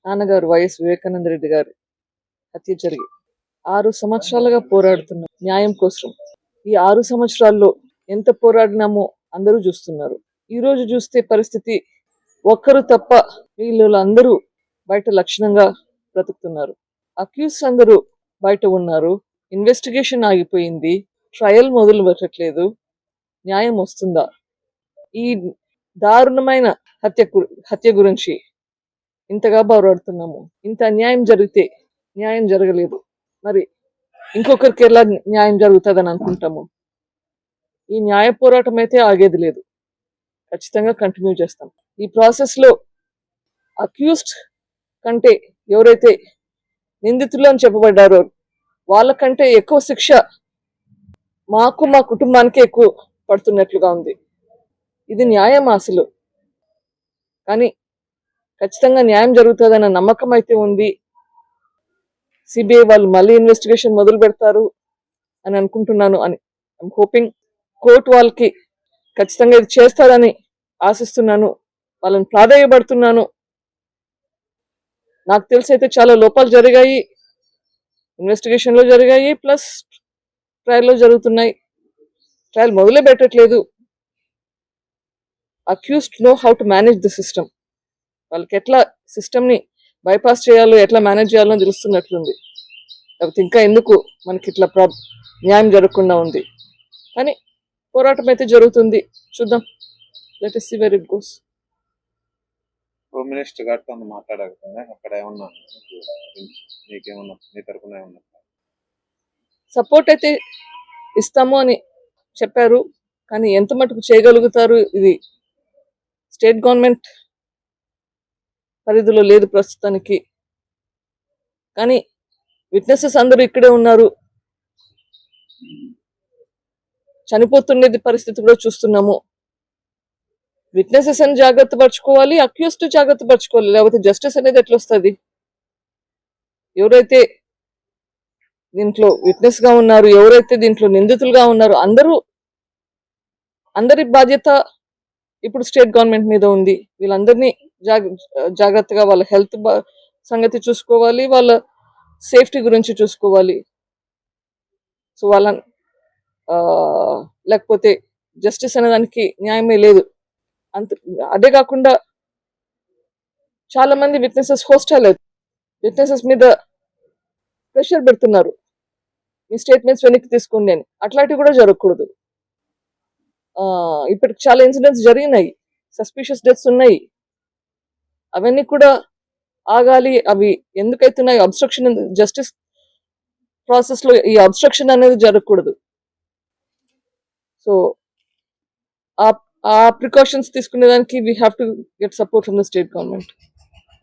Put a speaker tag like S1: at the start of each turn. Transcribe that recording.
S1: నాన్నగారు వైఎస్ వివేకానంద రెడ్డి గారి హత్య జరిగి 6 సంవత్సరాలుగా పోరాడుతున్నాం న్యాయం కోసం. ఈ 6 సంవత్సరాల్లో ఎంత పోరాడినామో అందరూ చూస్తున్నారు. ఈ రోజు చూస్తే పరిస్థితి ఒక్కరు తప్ప వీళ్ళందరూ బయట లక్షణంగా బ్రతుకుతున్నారు. అక్యూస్ అందరూ బయట ఉన్నారు. ఇన్వెస్టిగేషన్ ఆగిపోయింది. ట్రయల్ మొదలు పెట్టట్లేదు. న్యాయం వస్తుందా? ఈ దారుణమైన హత్య గురించి ఇంతగా పోరాడుతున్నాము. ఇంత అన్యాయం జరిగితే న్యాయం జరగలేదు, మరి ఇంకొకరికి ఎలా న్యాయం జరుగుతుందని అనుకుంటాము. ఈ న్యాయ పోరాటం అయితే ఆగేది లేదు. ఖచ్చితంగా కంటిన్యూ చేస్తాం. ఈ ప్రాసెస్ లో అక్యూస్డ్ కంటే ఎవరైతే నిందితులు అని చెప్పబడ్డారో వాళ్ళకంటే ఎక్కువ శిక్ష మాకు మా కుటుంబానికి ఎక్కువ పడుతున్నట్లుగా ఉంది. ఇది న్యాయం అసలు. కానీ ఖచ్చితంగా న్యాయం జరుగుతుందన్న నమ్మకం అయితే ఉంది. సిబిఐ వాళ్ళు మళ్ళీ ఇన్వెస్టిగేషన్ మొదలు పెడతారు అని అనుకుంటున్నాను. ఐఎమ్ హోపింగ్ కోర్టు వాళ్ళకి ఖచ్చితంగా ఇది చేస్తారని ఆశిస్తున్నాను. వాళ్ళని ప్రాధాన్యపడుతున్నాను. నాకు తెలిసి అయితే చాలా లోపాలు జరిగాయి, ఇన్వెస్టిగేషన్ లో జరిగాయి, ప్లస్ ట్రయల్ లో జరుగుతున్నాయి. ట్రయల్ మొదలే పెట్టట్లేదు. Accused know how to manage the system. వాళ్ళకి ఎట్లా సిస్టమ్ ని బైపాస్ చేయాలో, ఎట్లా మేనేజ్ చేయాలో తెలుస్తున్నట్లుంది. లేకపోతే ఇంకా ఎందుకు మనకి ఇట్లా న్యాయం జరగకుండా ఉంది. కానీ పోరాటం అయితే జరుగుతుంది. చూద్దాం. Let us see where it goes.
S2: Home minister గారితో మాట్లాడకపోతే అక్కడ ఏమన్నా మీకేమన్నా మీ తరపున ఏమన్నా
S1: సపోర్ట్ అయితే ఇస్తాము అని చెప్పారు. కానీ ఎంత మటుకు చేయగలుగుతారు ఇది స్టేట్ గవర్నమెంట్ పరిధిలో లేదు ప్రస్తుతానికి. కానీ విట్నెసెస్ అందరూ ఇక్కడే ఉన్నారు. చనిపోతుండేది పరిస్థితి కూడా చూస్తున్నాము. విట్నెసెస్ అని జాగ్రత్త పరచుకోవాలి, అక్యూస్డ్ జాగ్రత్త పరచుకోవాలి. లేకపోతే జస్టిస్ అనేది ఎట్లా వస్తుంది? ఎవరైతే దీంట్లో విట్నెస్ గా ఉన్నారు, ఎవరైతే దీంట్లో నిందితులుగా ఉన్నారు, అందరి బాధ్యత ఇప్పుడు స్టేట్ గవర్నమెంట్ మీద ఉంది. వీళ్ళందరినీ జాగ్రత్తగా వాళ్ళ హెల్త్ సంగతి చూసుకోవాలి, వాళ్ళ సేఫ్టీ గురించి చూసుకోవాలి. సో వాళ్ళ లేకపోతే జస్టిస్ అనేదానికి న్యాయమే లేదు. అదే కాకుండా చాలా మంది విట్నెసెస్ హోస్టైల్ విట్నెసెస్ మీద ప్రెషర్ పెడుతున్నారు. మీ స్టేట్మెంట్స్ వెనక్కి తీసుకోండి అని. అట్లాంటివి కూడా జరగకూడదు. ఇప్పటికి చాలా ఇన్సిడెంట్స్ జరిగినాయి, సస్పిషియస్ డెత్స్ ఉన్నాయి. అవన్నీ కూడా ఆగాలి. అవి ఎందుకైతున్నాయి? అబ్స్ట్రక్షన్, జస్టిస్ ప్రాసెస్ లో ఈ అబ్స్ట్రక్షన్ అనేది జరగకూడదు. సో ఆ ప్రికాషన్స్ తీసుకునేదానికి we have to get support from the state government.